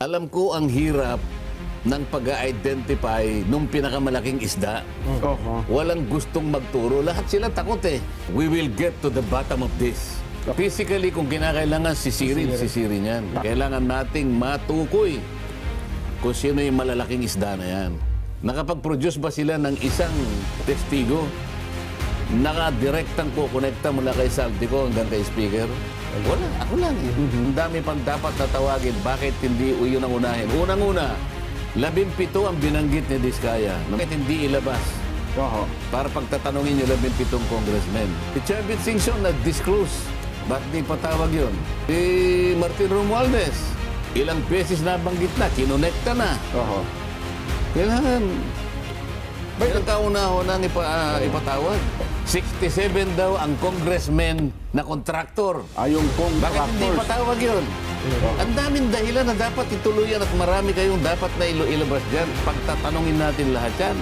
Alam ko ang hirap ng pag-identify nung pinakamalaking isda. Walang gustong magturo. Lahat sila takot eh. We will get to the bottom of this. Physically, kung kinakailangan sisirin yan. Kailangan nating matukoy kung sino yung malalaking isda na yan. Nakapag-produce ba sila ng isang testigo? Naka-direktang kukonekta mula kay Saltico hanggang kay speaker? Wala, ako lang eh. Ang dami pang dapat natawagin. Bakit hindi yun ang unahin? Unang-una, 17 ang binanggit ni Diskaya. Bakit hindi ilabas? Para pagtatanungin yung 17 congressmen. Si Chavit Singson na-disclose. Bakit di patawag yun? Si Martin Romualdez, ilang beses nabanggit na, kinonekta na. Kailangan. Ilang kauna-unang ipatawag? 67 daw ang congressman na kontraktor. Yung Bakit hindi patawag yun? Ang daming dahilan na dapat ituluyan at marami kayong dapat na ilabas dyan. Pagtatanungin natin lahat yan.